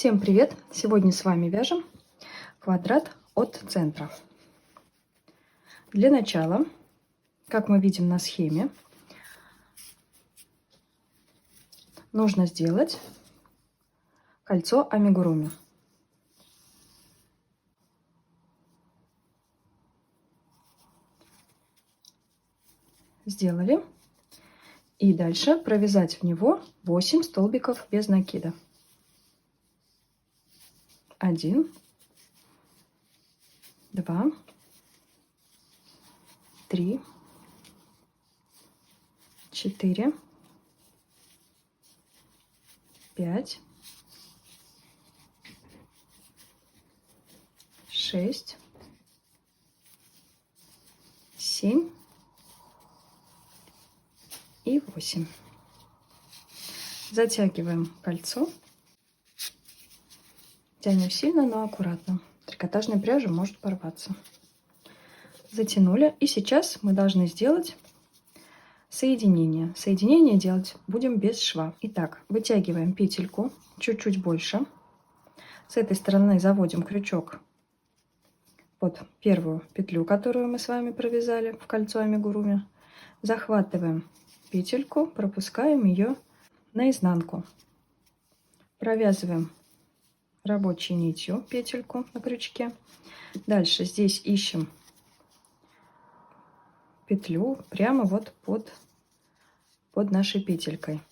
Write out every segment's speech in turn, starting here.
Всем привет! Сегодня с вами вяжем квадрат от центра. Для начала, как мы видим на схеме, нужно сделать кольцо амигуруми. Сделали. И дальше провязать в него 8 столбиков без накида. 1, 2, 3, 4, 5, 6, 7 и 8. Затягиваем кольцо. Тянем сильно, но аккуратно. Трикотажная пряжа может порваться. Затянули. И сейчас мы должны сделать соединение. Соединение делать будем без шва. Итак, вытягиваем петельку чуть-чуть больше. С этой стороны заводим крючок под первую петлю, которую мы с вами провязали в кольцо амигуруми. Захватываем петельку, пропускаем ее наизнанку. Провязываем рабочей нитью петельку на крючке. Дальше здесь ищем петлю прямо вот под нашей петелькой.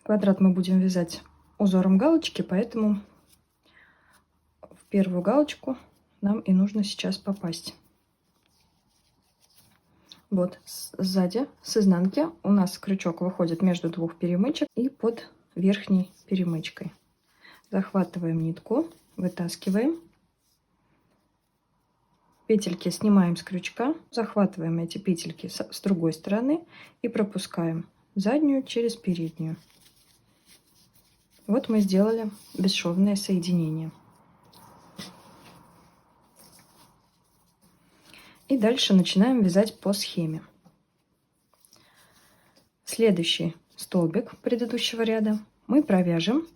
Квадрат мы будем вязать узором галочки, поэтому в первую галочку нам и нужно сейчас попасть. Вот сзади, с изнанки, у нас крючок выходит между двух перемычек и под верхней перемычкой. Захватываем нитку, вытаскиваем. Петельки снимаем с крючка, захватываем эти петельки с другой стороны и пропускаем заднюю через переднюю. Вот мы сделали бесшовное соединение. И дальше начинаем вязать по схеме. Следующий столбик предыдущего ряда мы провяжем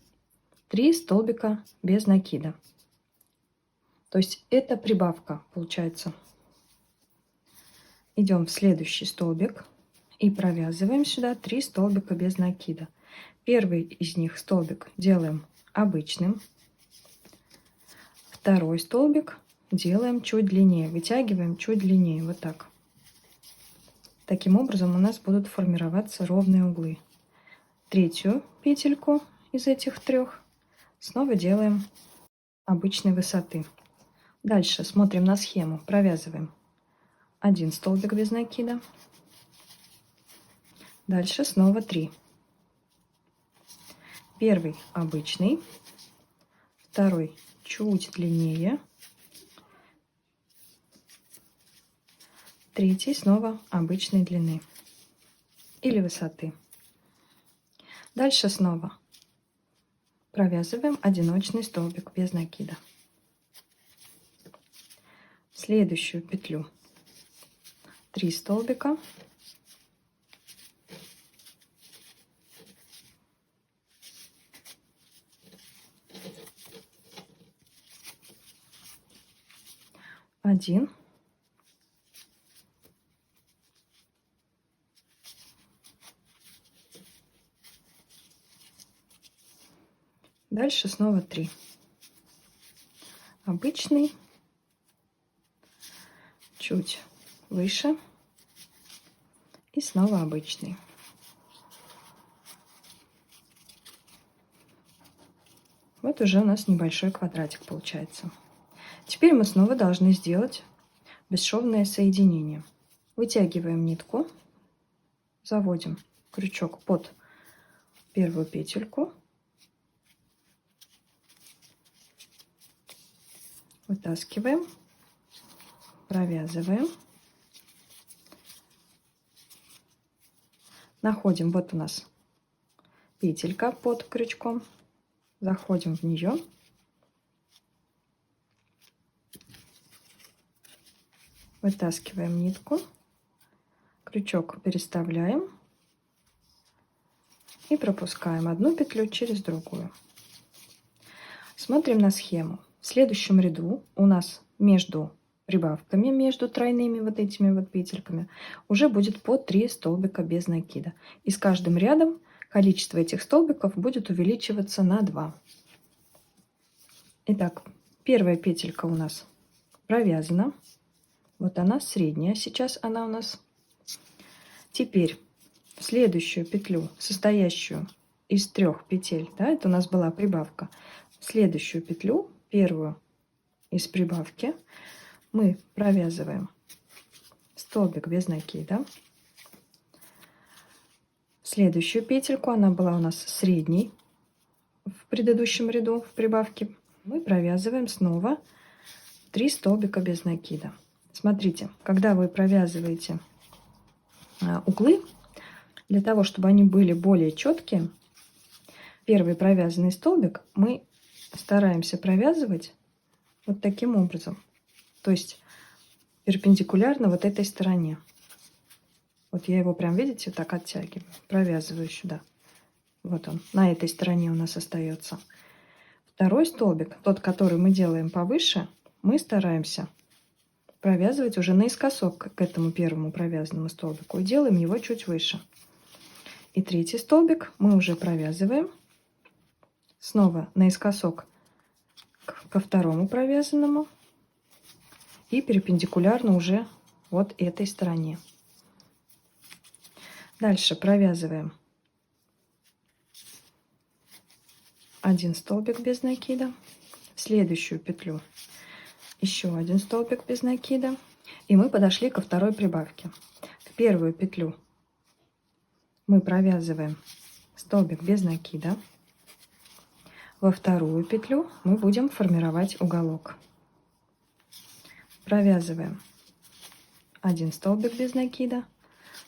3 столбика без накида. То есть это прибавка получается. Идем в следующий столбик и провязываем сюда 3 столбика без накида. Первый из них столбик делаем обычным. Второй столбик делаем чуть длиннее, вытягиваем чуть длиннее, вот так. Таким образом у нас будут формироваться ровные углы. Третью петельку из этих 3 снова делаем обычной высоты. Дальше смотрим на схему, провязываем 1 столбик без накида. Дальше снова 3. Первый обычный, второй чуть длиннее, третий снова обычной длины или высоты. Дальше снова провязываем одиночный столбик без накида. В следующую петлю 3 столбика. Один. Дальше снова 3. Обычный, чуть выше и снова обычный. Вот уже у нас небольшой квадратик получается. Теперь мы снова должны сделать бесшовное соединение. Вытягиваем нитку, заводим крючок под первую петельку, вытаскиваем, провязываем, находим, вот у нас петелька под крючком, заходим в нее, вытаскиваем нитку, крючок переставляем, и пропускаем одну петлю через другую. Смотрим на схему. В следующем ряду у нас между прибавками, между тройными вот этими вот петельками, уже будет по 3 столбика без накида. И с каждым рядом количество этих столбиков будет увеличиваться на 2. Итак, первая петелька у нас провязана. Вот она, средняя сейчас она у нас. Теперь в следующую петлю, состоящую из 3 петель, да, это у нас была прибавка, в следующую петлю, первую из прибавки, мы провязываем столбик без накида. Следующую петельку, она была у нас средней в предыдущем ряду в прибавке, мы провязываем снова 3 столбика без накида. Смотрите, когда вы провязываете углы, для того, чтобы они были более четкие, первый провязанный столбик мы стараемся провязывать вот таким образом. То есть перпендикулярно вот этой стороне. Вот я его прям, видите, так оттягиваю, провязываю сюда. Вот он, на этой стороне у нас остается. Второй столбик, тот, который мы делаем повыше, мы стараемся провязывать уже наискосок к этому первому провязанному столбику. И делаем его чуть выше. И третий столбик мы уже провязываем снова наискосок ко второму провязанному и перпендикулярно уже вот этой стороне. Дальше провязываем один столбик без накида, в следующую петлю еще один столбик без накида, и мы подошли ко второй прибавке. В первую петлю мы провязываем столбик без накида, во вторую петлю мы будем формировать уголок. Провязываем один столбик без накида,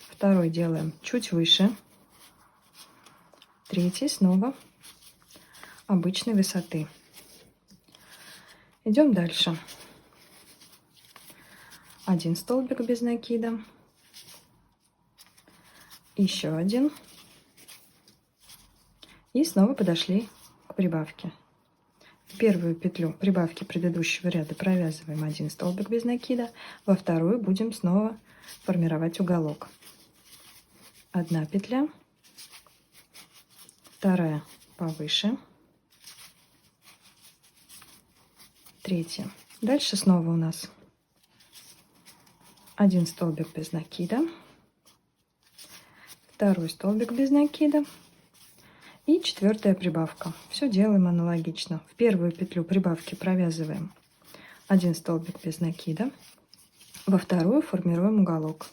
второй делаем чуть выше, третий снова обычной высоты. Идем дальше. Один столбик без накида, еще один, и снова подошли к прибавке. В первую петлю прибавки предыдущего ряда провязываем один столбик без накида, во вторую будем снова формировать уголок. Одна петля, вторая повыше, третья. Дальше снова у нас один столбик без накида, второй столбик без накида и четвертая прибавка. Все делаем аналогично. В первую петлю прибавки провязываем один столбик без накида, во вторую формируем уголок.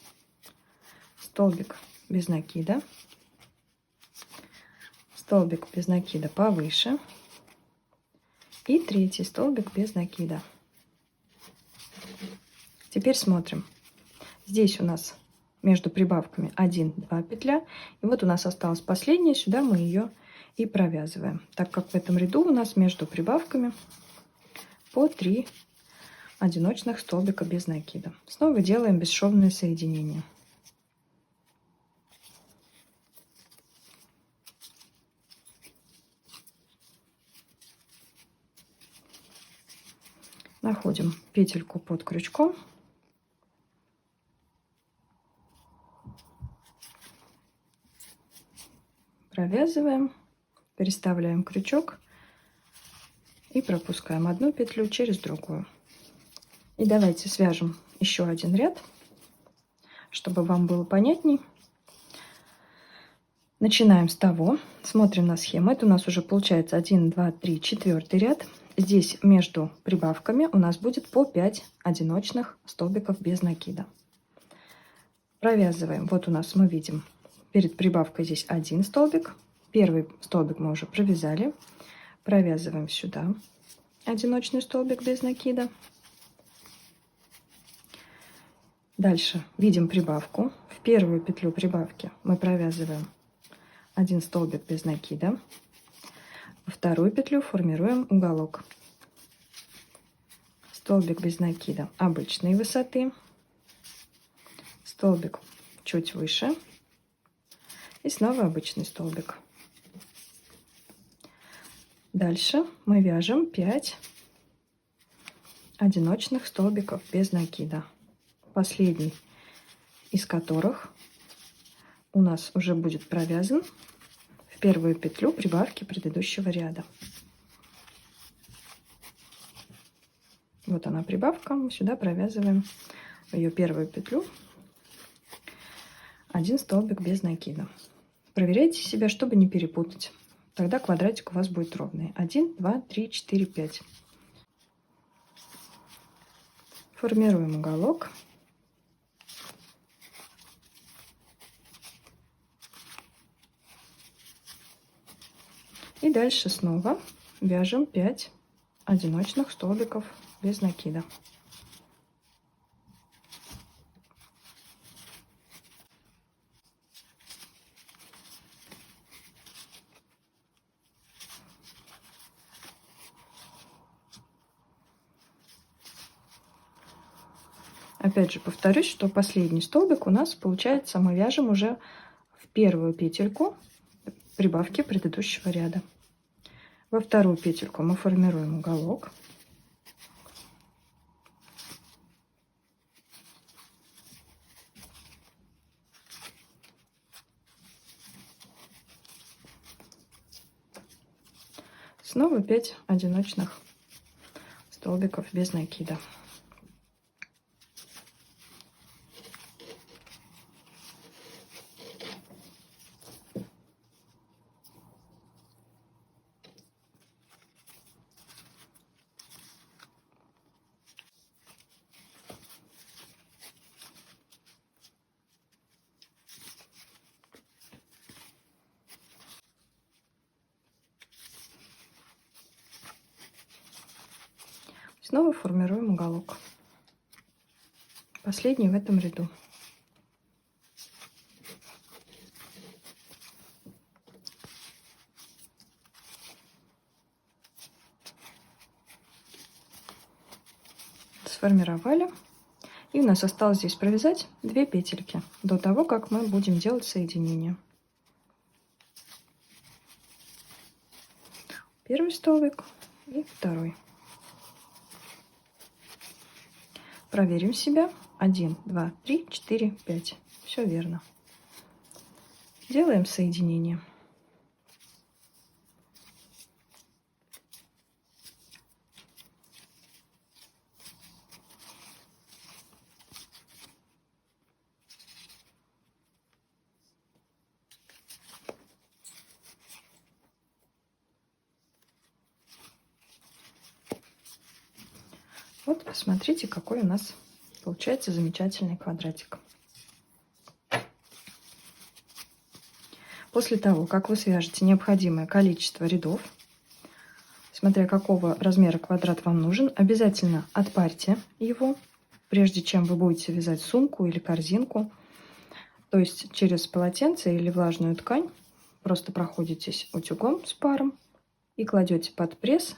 Столбик без накида, столбик без накида повыше и третий столбик без накида. Теперь смотрим. Здесь у нас между прибавками 1-2 петля. И вот у нас осталась последняя. Сюда мы ее и провязываем. Так как в этом ряду у нас между прибавками по 3 одиночных столбика без накида. Снова делаем бесшовное соединение. Находим петельку под крючком. Провязываем, переставляем крючок и пропускаем одну петлю через другую. И давайте свяжем еще один ряд, чтобы вам было понятней. Начинаем с того, смотрим на схему. Это у нас уже получается 1, 2, 3, 4 ряд. Здесь между прибавками у нас будет по 5 одиночных столбиков без накида. Провязываем. Вот у нас мы видим перед прибавкой здесь один столбик. Первый столбик мы уже провязали. Провязываем сюда одиночный столбик без накида. Дальше видим прибавку. В первую петлю прибавки мы провязываем один столбик без накида. Во вторую петлю формируем уголок. Столбик без накида обычной высоты. Столбик чуть выше. И снова обычный столбик. Дальше мы вяжем 5 одиночных столбиков без накида, последний из которых у нас уже будет провязан в первую петлю прибавки предыдущего ряда. Вот она прибавка, мы сюда провязываем в ее первую петлю один столбик без накида. Проверяйте себя, чтобы не перепутать. Тогда квадратик у вас будет ровный. 1, 2, 3, 4, 5. Формируем уголок. И дальше снова вяжем 5 одиночных столбиков без накида. Опять же повторюсь, что последний столбик у нас получается, мы вяжем уже в первую петельку прибавки предыдущего ряда. Во вторую петельку мы формируем уголок. Снова 5 одиночных столбиков без накида. Снова формируем уголок. Последний в этом ряду. Сформировали. И у нас осталось здесь провязать 2 петельки до того, как мы будем делать соединение. Первый столбик и второй. Проверим себя. 1, 2, 3, 4, 5. Все верно. Делаем соединение. Вот, посмотрите, какой у нас получается замечательный квадратик. После того, как вы свяжете необходимое количество рядов, смотря какого размера квадрат вам нужен, обязательно отпарьте его, прежде чем вы будете вязать сумку или корзинку. То есть через полотенце или влажную ткань просто проходитесь утюгом с паром и кладете под пресс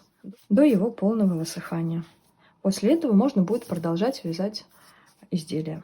до его полного высыхания. После этого можно будет продолжать вязать изделие.